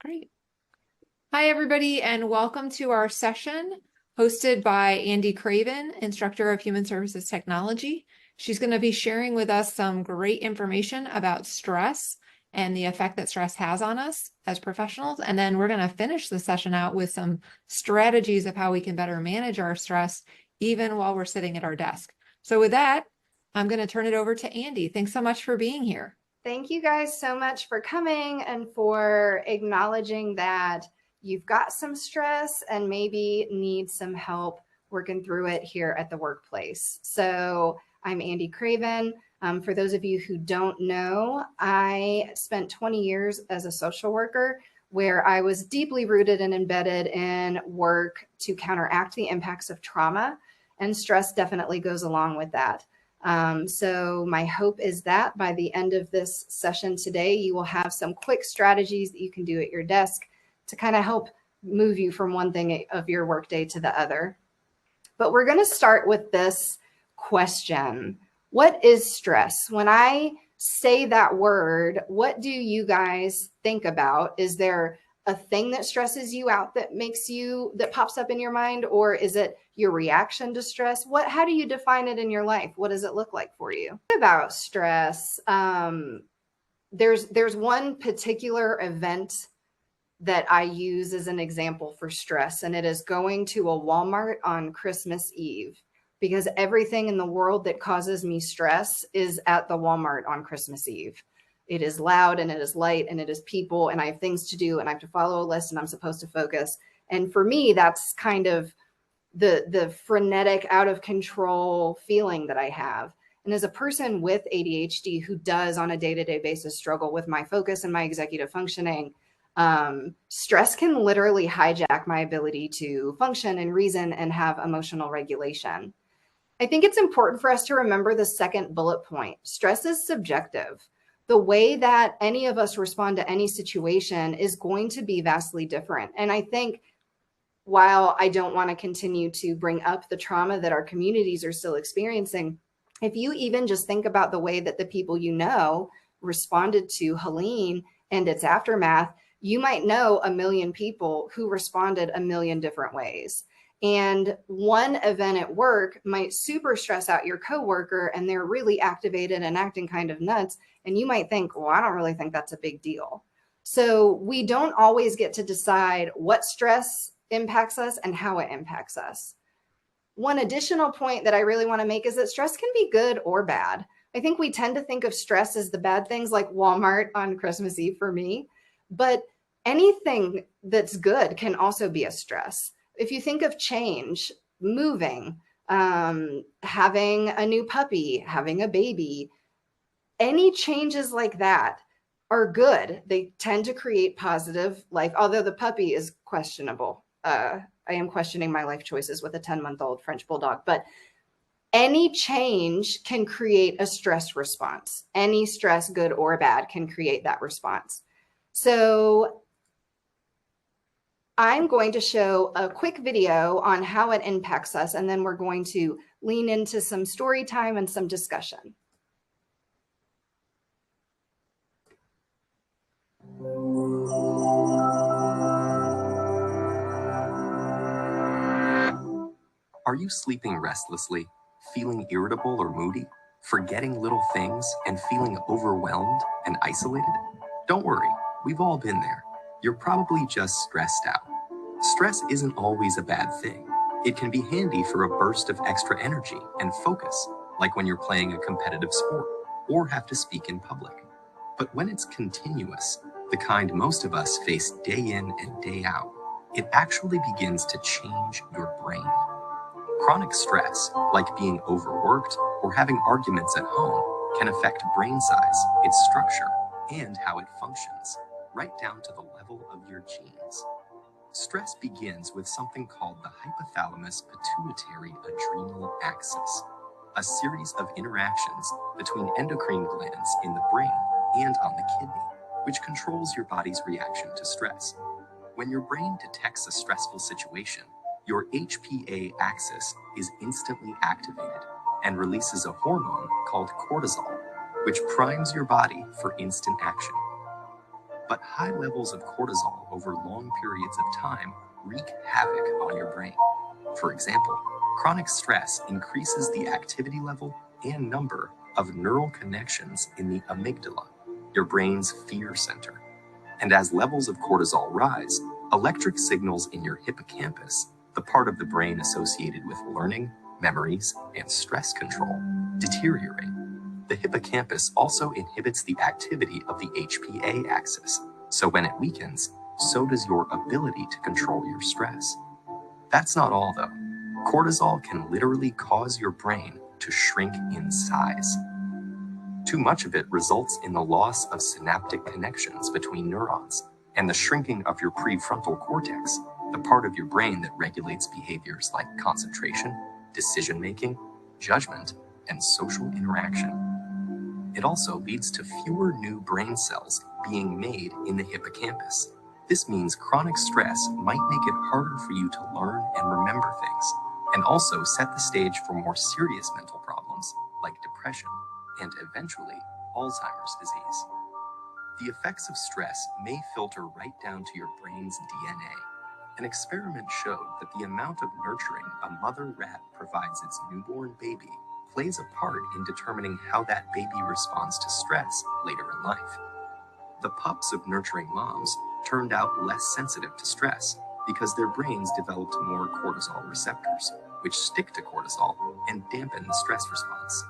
Great. Hi, everybody, and welcome to our session hosted by Andi Craven, Instructor of Human Services Technology. She's going to be sharing with us some great information about stress and the effect that stress has on us as professionals. And then we're going to finish the session out with some strategies of how we can better manage our stress even while we're sitting at our desk. So with that, I'm going to turn it over to Andi. Thanks so much for being here. Thank you guys so much for coming and for acknowledging that you've got some stress and maybe need some help working through it here at the workplace. So I'm Andi Craven. For those of you who don't know, I spent 20 years as a social worker where I was deeply rooted and embedded in work to counteract the impacts of trauma, and stress definitely goes along with that. So my hope is that by the end of this session today, you will have some quick strategies that you can do at your desk to kind of help move you from one thing of your workday to the other. But we're going to start with this question. What is stress? When I say that word, what do you guys think about? Is there a thing that stresses you out that pops up in your mind, or is it your reaction to stress? How do you define it in your life? What does it look like for you? About stress, there's one particular event that I use as an example for stress, and it is going to a Walmart on Christmas Eve, because everything in the world that causes me stress is at the Walmart on Christmas Eve. It is loud and it is light and it is people, and I have things to do and I have to follow a list and I'm supposed to focus. And for me, that's kind of the frenetic, out of control feeling that I have. And as a person with ADHD who does on a day-to-day basis struggle with my focus and my executive functioning, stress can literally hijack my ability to function and reason and have emotional regulation. I think it's important for us to remember the second bullet point. Stress is subjective. The way that any of us respond to any situation is going to be vastly different. And I think while I don't want to continue to bring up the trauma that our communities are still experiencing, if you even just think about the way that the people you know responded to Helene and its aftermath, you might know a million people who responded a million different ways. And one event at work might super stress out your coworker and they're really activated and acting kind of nuts. And you might think, well, I don't really think that's a big deal. So we don't always get to decide what stress impacts us and how it impacts us. One additional point that I really want to make is that stress can be good or bad. I think we tend to think of stress as the bad things, like Walmart on Christmas Eve for me, but anything that's good can also be a stress. If you think of change, moving, having a new puppy, having a baby, any changes like that are good. They tend to create positive life, although the puppy is questionable. I am questioning my life choices with a 10-month-old French bulldog, but any change can create a stress response. Any stress, good or bad, can create that response. So I'm going to show a quick video on how it impacts us, and then we're going to lean into some story time and some discussion. Are you sleeping restlessly, feeling irritable or moody, forgetting little things, and feeling overwhelmed and isolated? Don't worry, we've all been there. You're probably just stressed out. Stress isn't always a bad thing. It can be handy for a burst of extra energy and focus, like when you're playing a competitive sport or have to speak in public. But when it's continuous, the kind most of us face day in and day out, it actually begins to change your brain. Chronic stress, like being overworked or having arguments at home, can affect brain size, its structure, and how it functions, right down to the level of your genes. Stress begins with something called the hypothalamus pituitary adrenal axis, a series of interactions between endocrine glands in the brain and on the kidney, which controls your body's reaction to stress. When your brain detects a stressful situation, your HPA axis is instantly activated and releases a hormone called cortisol, which primes your body for instant action. But high levels of cortisol over long periods of time wreak havoc on your brain. For example, chronic stress increases the activity level and number of neural connections in the amygdala, your brain's fear center. And as levels of cortisol rise, electric signals in your hippocampus, the part of the brain associated with learning, memories, and stress control, deteriorate. The hippocampus also inhibits the activity of the HPA axis, so when it weakens, so does your ability to control your stress. That's not all, though. Cortisol can literally cause your brain to shrink in size. Too much of it results in the loss of synaptic connections between neurons and the shrinking of your prefrontal cortex, the part of your brain that regulates behaviors like concentration, decision-making, judgment, and social interaction. It also leads to fewer new brain cells being made in the hippocampus. This means chronic stress might make it harder for you to learn and remember things, and also set the stage for more serious mental problems like depression and eventually Alzheimer's disease. The effects of stress may filter right down to your brain's DNA. An experiment showed that the amount of nurturing a mother rat provides its newborn baby plays a part in determining how that baby responds to stress later in life. The pups of nurturing moms turned out less sensitive to stress because their brains developed more cortisol receptors, which stick to cortisol and dampen the stress response.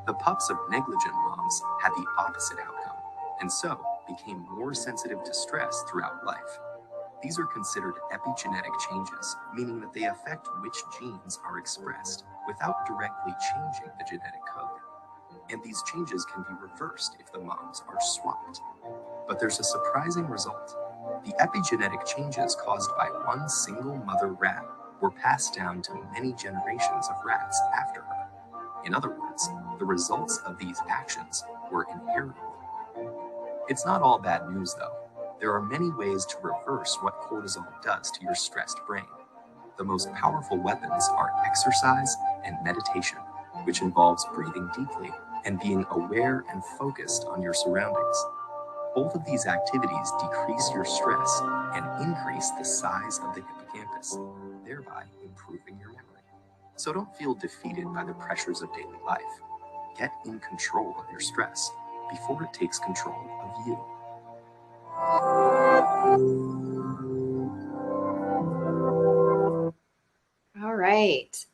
The pups of negligent moms had the opposite outcome, and so became more sensitive to stress throughout life. These are considered epigenetic changes, meaning that they affect which genes are expressed without directly changing the genetic code. And these changes can be reversed if the moms are swapped. But there's a surprising result. The epigenetic changes caused by one single mother rat were passed down to many generations of rats after her. In other words, the results of these actions were inheritable. It's not all bad news, though. There are many ways to reverse what cortisol does to your stressed brain. The most powerful weapons are exercise and meditation, which involves breathing deeply and being aware and focused on your surroundings. Both of these activities decrease your stress and increase the size of the hippocampus, thereby improving your memory. So don't feel defeated by the pressures of daily life. Get in control of your stress before it takes control of you. All right.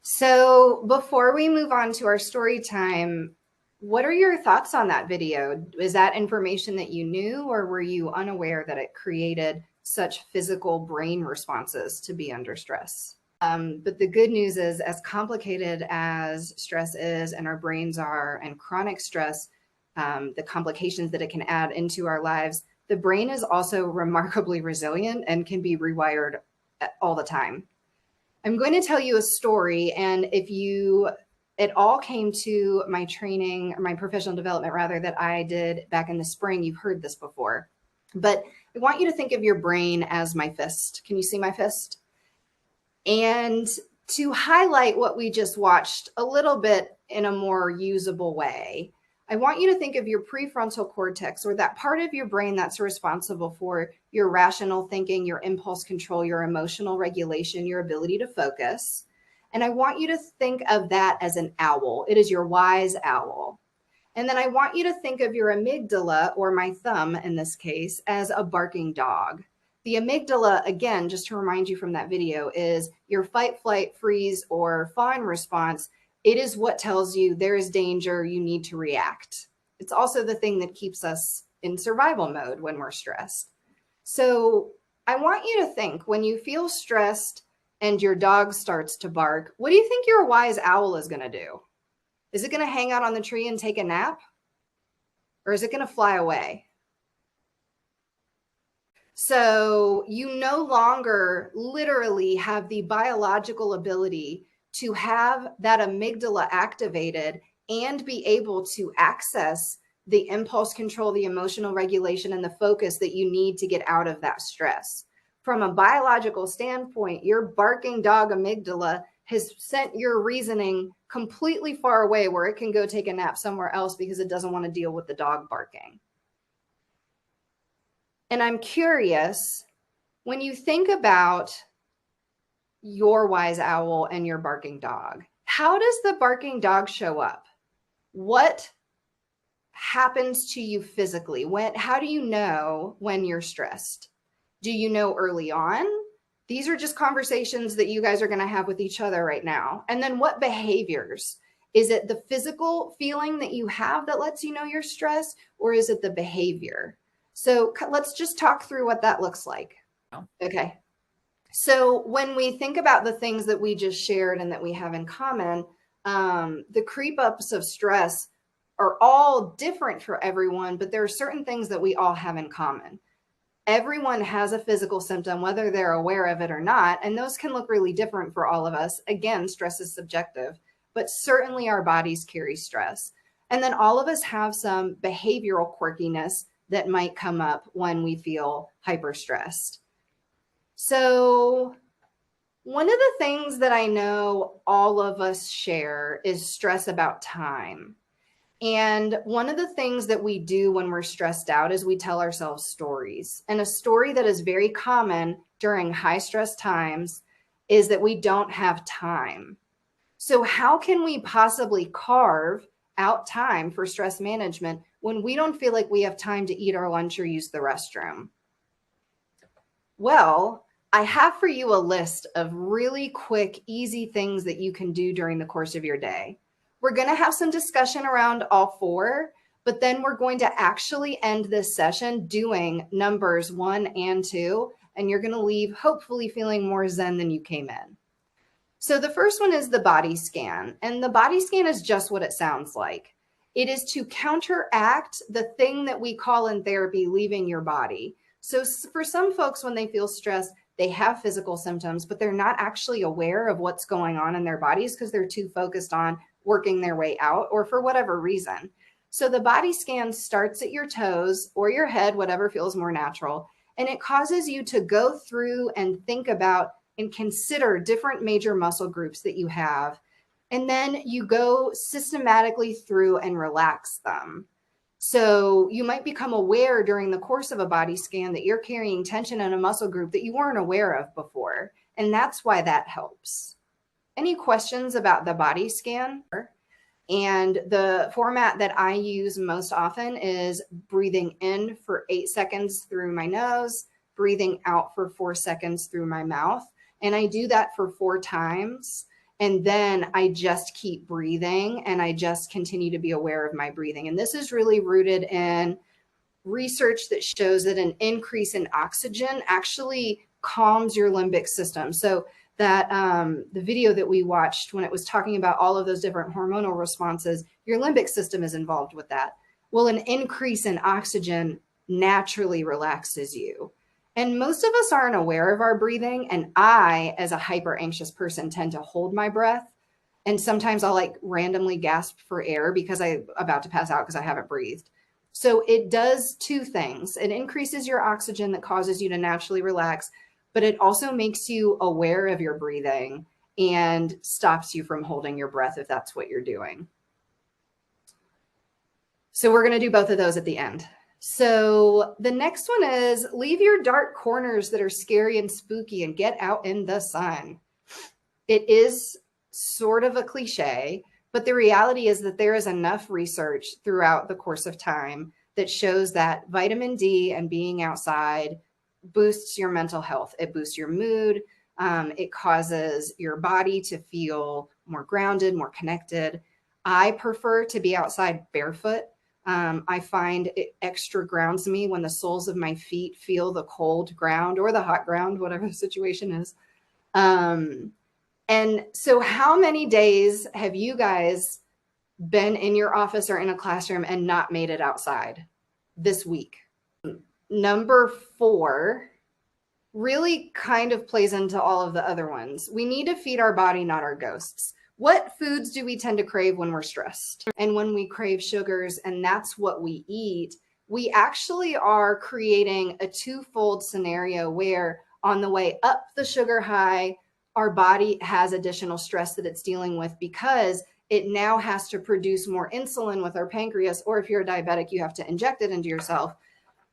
So before we move on to our story time, what are your thoughts on that video? Is that information that you knew, or were you unaware that it created such physical brain responses to be under stress? But the good news is, as complicated as stress is and our brains are, and chronic stress, the complications that it can add into our lives, the brain is also remarkably resilient and can be rewired all the time. I'm going to tell you a story, and it all came to my training, or my professional development rather, that I did back in the spring. You've heard this before, but I want you to think of your brain as my fist. Can you see my fist? And to highlight what we just watched a little bit in a more usable way, I want you to think of your prefrontal cortex, or that part of your brain that's responsible for your rational thinking, your impulse control, your emotional regulation, your ability to focus. And I want you to think of that as an owl. It is your wise owl. And then I want you to think of your amygdala, or my thumb in this case, as a barking dog. The amygdala, again, just to remind you from that video, is your fight, flight, freeze, or fawn response. It is what tells you there is danger, you need to react. It's also the thing that keeps us in survival mode when we're stressed. So I want you to think, when you feel stressed and your dog starts to bark, what do you think your wise owl is going to do? Is it going to hang out on the tree and take a nap? Or is it going to fly away? So you no longer literally have the biological ability to have that amygdala activated and be able to access the impulse control, the emotional regulation, and the focus that you need to get out of that stress. From a biological standpoint, your barking dog amygdala has sent your reasoning completely far away, where it can go take a nap somewhere else because it doesn't want to deal with the dog barking. And I'm curious, when you think about your wise owl and your barking dog, how does the barking dog show up? What happens to you physically? How do you know when you're stressed? Do you know early on? These are just conversations that you guys are going to have with each other right now. And then what behaviors? Is it the physical feeling that you have that lets you know you're stressed, or is it the behavior? So let's just talk through what that looks like. Okay. So when we think about the things that we just shared and that we have in common, the creep ups of stress are all different for everyone, but there are certain things that we all have in common. Everyone has a physical symptom, whether they're aware of it or not, and those can look really different for all of us. Again, stress is subjective, but certainly our bodies carry stress. And then all of us have some behavioral quirkiness that might come up when we feel hyper stressed. So one of the things that I know all of us share is stress about time. And one of the things that we do when we're stressed out is we tell ourselves stories. And a story that is very common during high stress times is that we don't have time. So how can we possibly carve out time for stress management when we don't feel like we have time to eat our lunch or use the restroom? Well, I have for you a list of really quick, easy things that you can do during the course of your day. We're going to have some discussion around all four, but then we're going to actually end this session doing numbers 1 and 2, and you're going to leave hopefully feeling more zen than you came in. So the first one is the body scan, and the body scan is just what it sounds like. It is to counteract the thing that we call in therapy leaving your body. So for some folks, when they feel stressed, they have physical symptoms, but they're not actually aware of what's going on in their bodies because they're too focused on working their way out or for whatever reason. So the body scan starts at your toes or your head, whatever feels more natural, and it causes you to go through and think about and consider different major muscle groups that you have. And then you go systematically through and relax them. So you might become aware during the course of a body scan that you're carrying tension in a muscle group that you weren't aware of before. And that's why that helps. Any questions about the body scan? And the format that I use most often is breathing in for 8 seconds through my nose, breathing out for 4 seconds through my mouth. And I do that for 4 times. And then I just keep breathing and I just continue to be aware of my breathing. And this is really rooted in research that shows that an increase in oxygen actually calms your limbic system. So that the video that we watched when it was talking about all of those different hormonal responses, your limbic system is involved with that. Well, an increase in oxygen naturally relaxes you. And most of us aren't aware of our breathing. And I, as a hyper anxious person, tend to hold my breath. And sometimes I'll like randomly gasp for air because I'm about to pass out because I haven't breathed. So it does 2 things. It increases your oxygen that causes you to naturally relax, but it also makes you aware of your breathing and stops you from holding your breath if that's what you're doing. So we're going to do both of those at the end. So the next one is leave your dark corners that are scary and spooky and get out in the sun. It is sort of a cliche, but the reality is that there is enough research throughout the course of time that shows that vitamin D and being outside boosts your mental health. It boosts your mood. It causes your body to feel more grounded, more connected. I prefer to be outside barefoot. I find it extra grounds me when the soles of my feet feel the cold ground or the hot ground, whatever the situation is. And so how many days have you guys been in your office or in a classroom and not made it outside this week? Number 4 really kind of plays into all of the other ones. We need to feed our body, not our ghosts. What foods do we tend to crave when we're stressed? And when we crave sugars and that's what we eat, we actually are creating a 2-fold scenario where on the way up the sugar high, our body has additional stress that it's dealing with because it now has to produce more insulin with our pancreas, or if you're a diabetic, you have to inject it into yourself.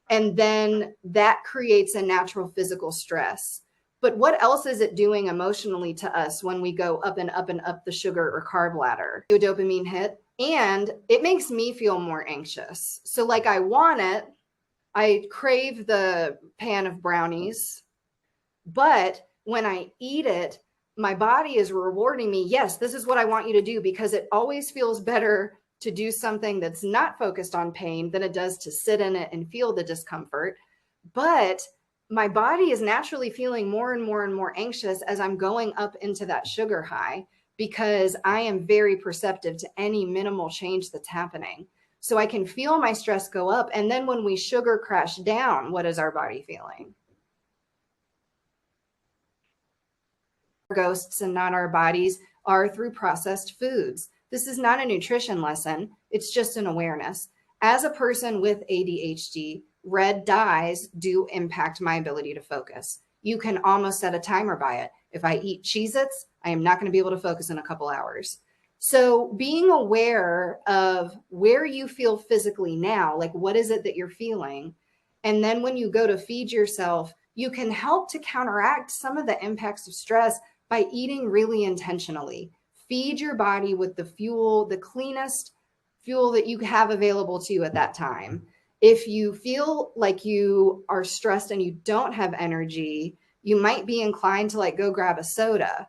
And then that creates a natural physical stress. But what else is it doing emotionally to us when we go up and up and up the sugar or carb ladder? Do a dopamine hit, and it makes me feel more anxious. So like I want it, I crave the pan of brownies, but when I eat it, my body is rewarding me. Yes, this is what I want you to do, because it always feels better to do something that's not focused on pain than it does to sit in it and feel the discomfort. But my body is naturally feeling more and more and more anxious as I'm going up into that sugar high, because I am very perceptive to any minimal change that's happening. So I can feel my stress go up. And then when we sugar crash down, what is our body feeling? Ghosts and not our bodies are through processed foods. This is not a nutrition lesson. It's just an awareness. As a person with ADHD, red dyes do impact my ability to focus. You can almost set a timer by it. If I eat Cheez-Its, I am not going to be able to focus in a couple hours. So being aware of where you feel physically now, like what is it that you're feeling? And then when you go to feed yourself, you can help to counteract some of the impacts of stress by eating really intentionally. Feed your body with the fuel, the cleanest fuel that you have available to you at that time. If you feel like you are stressed and you don't have energy, you might be inclined to like go grab a soda.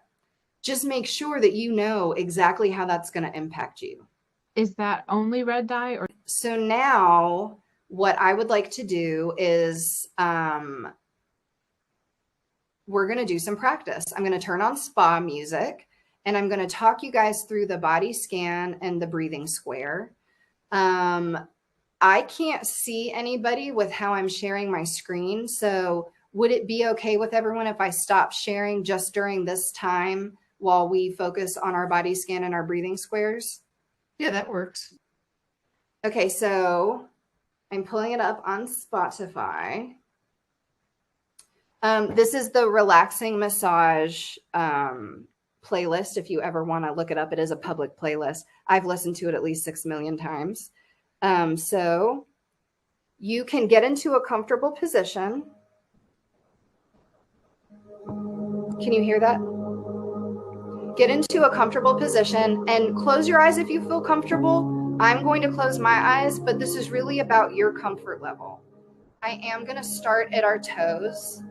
Just make sure that you know exactly how that's going to impact you. Is that only red dye, or? So now what I would like to do is we're going to do some practice. I'm going to turn on spa music, and I'm going to talk you guys through the body scan and the breathing square. I can't see anybody with how I'm sharing my screen. So would it be okay with everyone if I stop sharing just during this time while we focus on our body scan and our breathing squares? Yeah, that works. Okay, so I'm pulling it up on Spotify. This is the relaxing massage playlist. If you ever want to look it up, it is a public playlist. I've listened to it at least 6 million times. So you can get into a comfortable position. Can you hear that? Get into a comfortable position and close your eyes if you feel comfortable. I'm going to close my eyes, but this is really about your comfort level. I am going to start at our toes.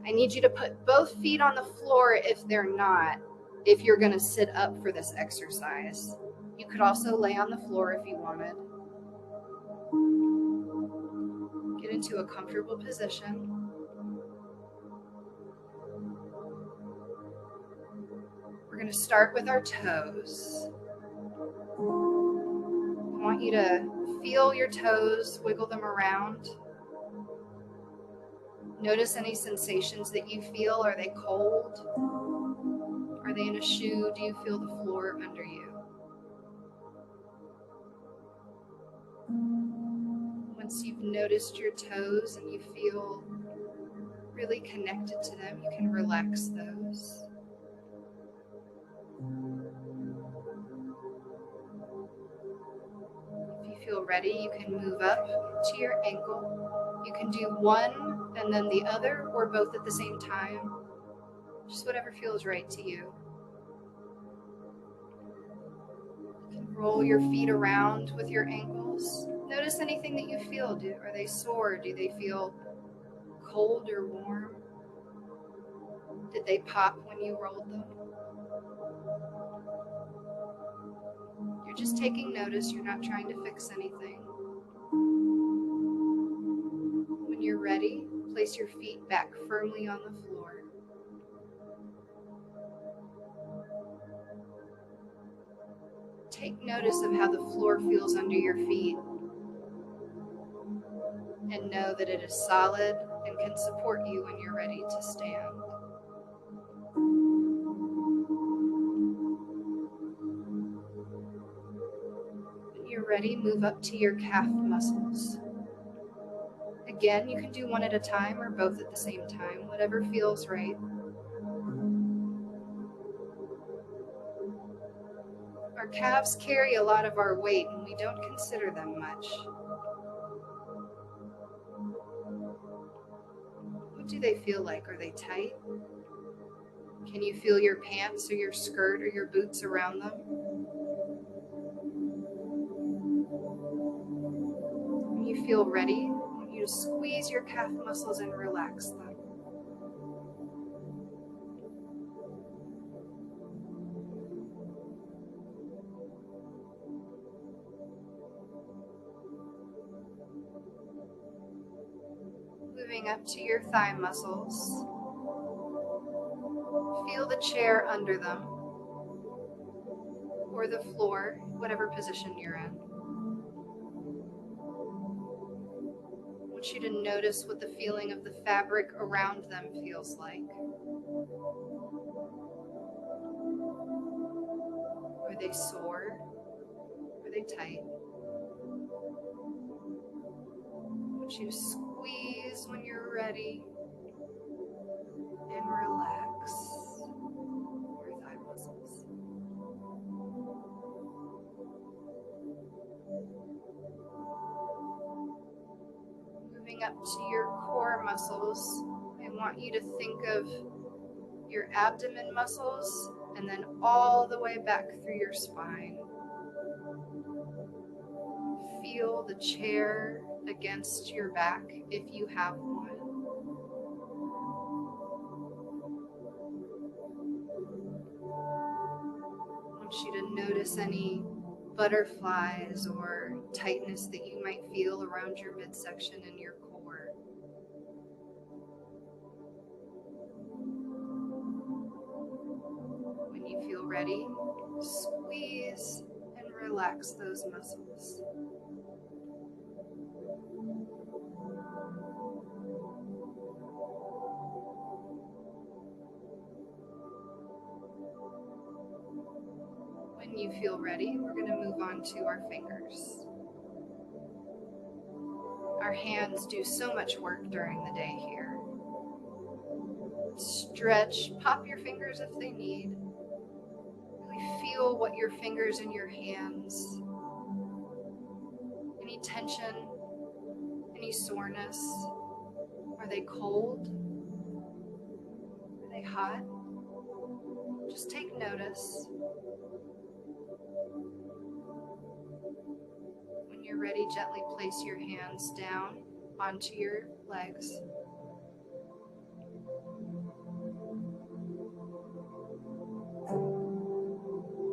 I need you to put both feet on the floor if they're not, if you're going to sit up for this exercise. You could also lay on the floor if you wanted. Get into a comfortable position. We're going to start with our toes. I want you to feel your toes, wiggle them around. Notice any sensations that you feel. Are they cold? Are they in a shoe? Do you feel the floor under you? Once you've noticed your toes and you feel really connected to them, you can relax those. If you feel ready, you can move up to your ankle. You can do one and then the other, or both at the same time. Just whatever feels right to you. You can roll your feet around with your ankles. Notice anything that you feel. Are they sore? Do they feel cold or warm? Did they pop when you rolled them? You're just taking notice. You're not trying to fix anything. When you're ready, place your feet back firmly on the floor. Take notice of how the floor feels under your feet, and know that it is solid and can support you when you're ready to stand. When you're ready, move up to your calf muscles. Again, you can do one at a time or both at the same time, whatever feels right. Our calves carry a lot of our weight, and we don't consider them much. do they feel like? Are they tight? Can you feel your pants or your skirt or your boots around them? When you feel ready, I want you to squeeze your calf muscles and relax them. Moving up to your thigh muscles. Feel the chair under them or the floor, whatever position you're in. I want you to notice what the feeling of the fabric around them feels like. Are they sore? Are they tight? I want you to squeeze when you're ready and relax your thigh muscles. Moving up to your core muscles, I want you to think of your abdomen muscles and then all the way back through your spine. Feel the chair against your back if you have one. I want you to notice any butterflies or tightness that you might feel around your midsection and your core. When you feel ready, squeeze and relax those muscles. When you feel ready, we're going to move on to our fingers. Our hands do so much work during the day here. Stretch, pop your fingers if they need. Really feel what your fingers and your hands, any tension, any soreness. Are they cold? Are they hot? Just take notice. When you're ready, gently place your hands down onto your legs.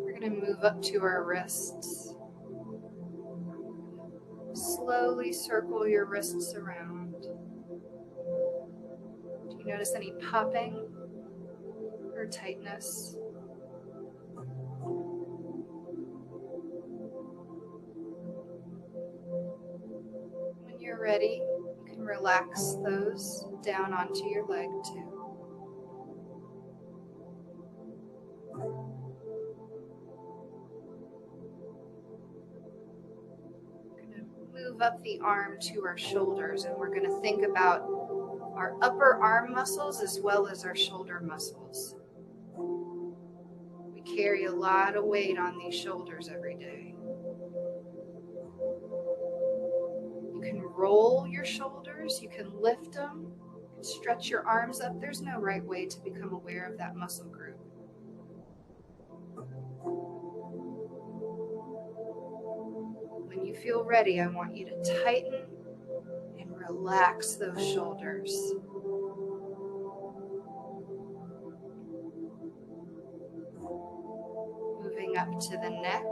We're going to move up to our wrists. Slowly circle your wrists around. Do you notice any popping or tightness? When you're ready, you can relax those down onto your leg too. Move up the arm to our shoulders, and we're going to think about our upper arm muscles as well as our shoulder muscles. We carry a lot of weight on these shoulders every day. You can roll your shoulders, you can lift them, you can stretch your arms up. There's no right way to become aware of that muscle group. When you feel ready, I want you to tighten and relax those shoulders. Moving up to the neck.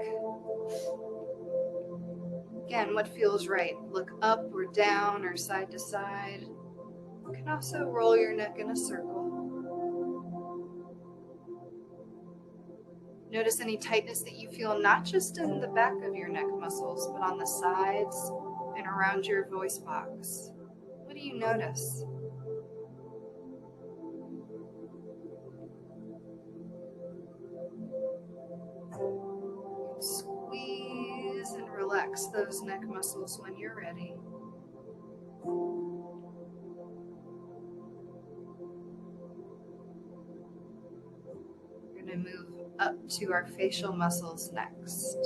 Again, what feels right? Look up or down or side to side. You can also roll your neck in a circle. Notice any tightness that you feel, not just in the back of your neck muscles, but on the sides and around your voice box. What do you notice? Squeeze and relax those neck muscles when you're ready. We're going to move up to our facial muscles next.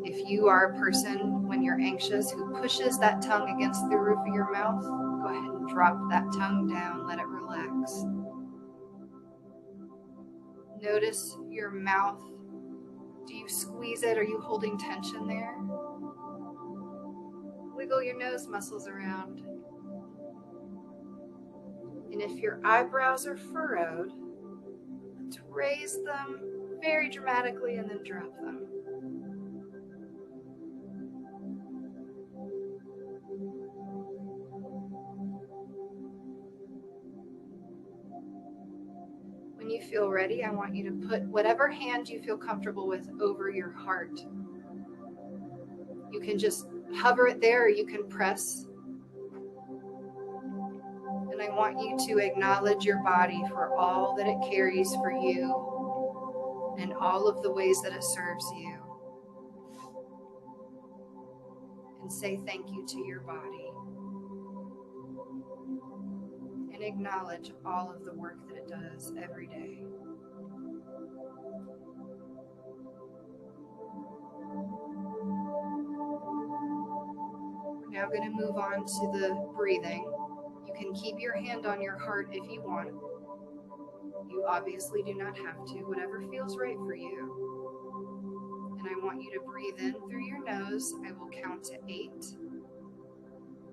If you are a person, when when you're anxious who pushes that tongue against the roof of your mouth, go ahead and drop that tongue down, let it relax. Notice your mouth. Do you squeeze it? Are you holding tension there? Wiggle your nose muscles around. And if your eyebrows are furrowed, let's raise them very dramatically and then drop them. When you feel ready, I want you to put whatever hand you feel comfortable with over your heart. You can just hover it there, or you can press. And I want you to acknowledge your body for all that it carries for you and all of the ways that it serves you. And say thank you to your body. And acknowledge all of the work that it does every day. We're now going to move on to the breathing. You can keep your hand on your heart if you want. You obviously do not have to, whatever feels right for you. And I want you to breathe in through your nose. I will count to 8.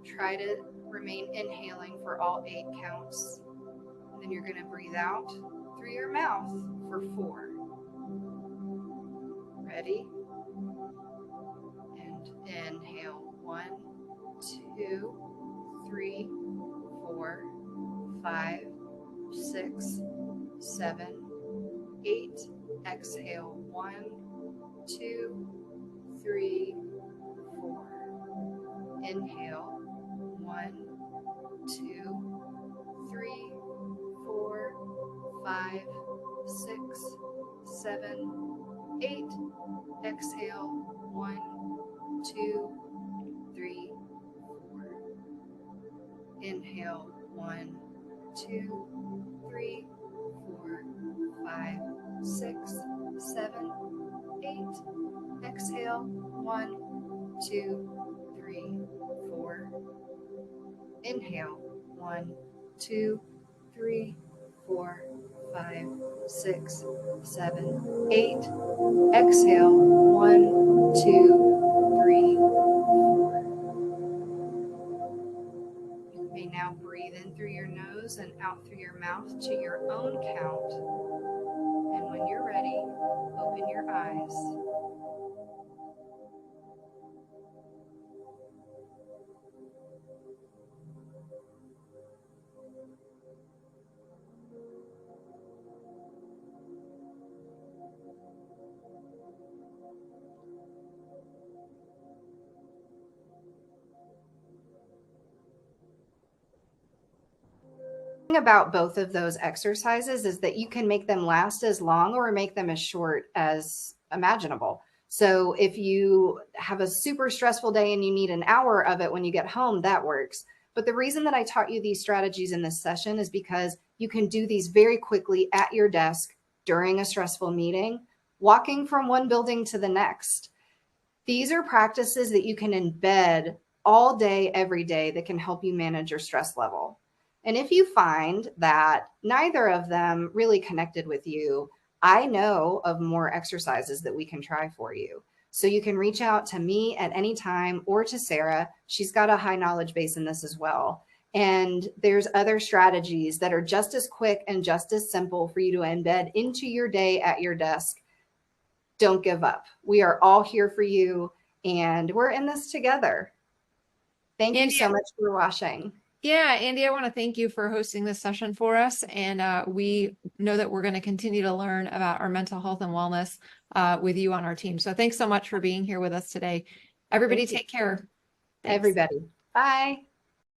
Try to remain inhaling for all 8 counts. And then you're going to breathe out through your mouth for 4. Ready? And inhale. 1, 2, 3, 4, 5, 6, 7, 8. Exhale. 1, 2, 3, 4. Inhale. 1, 2, 3, 4, 5, 6, 7, 8. Exhale. 1, 2, 3, 4. Inhale. 1, 2, 3, 4, 5, 6, 7, 8. Exhale. 1, 2, 3, 4. Inhale. 1, 2, 3, 4, 5, 6, 7, 8. Exhale. 1, 2, 3, 4. You may now breathe in through your nose and out through your mouth to your own count. And when you're ready, open your eyes. About both of those exercises is that you can make them last as long or make them as short as imaginable. So if you have a super stressful day and you need an hour of it when you get home, that works. But the reason that I taught you these strategies in this session is because you can do these very quickly at your desk during a stressful meeting, walking from one building to the next. These are practices that you can embed all day, every day that can help you manage your stress level. And if you find that neither of them really connected with you, I know of more exercises that we can try for you. So you can reach out to me at any time or to Sarah. She's got a high knowledge base in this as well. And there's other strategies that are just as quick and just as simple for you to embed into your day at your desk. Don't give up. We are all here for you and we're in this together. Thank you so much for watching. Yeah, Andy, I want to thank you for hosting this session for us. And we know that we're going to continue to learn about our mental health and wellness with you on our team. So thanks so much for being here with us today. Everybody take care. Thanks. Everybody. Bye.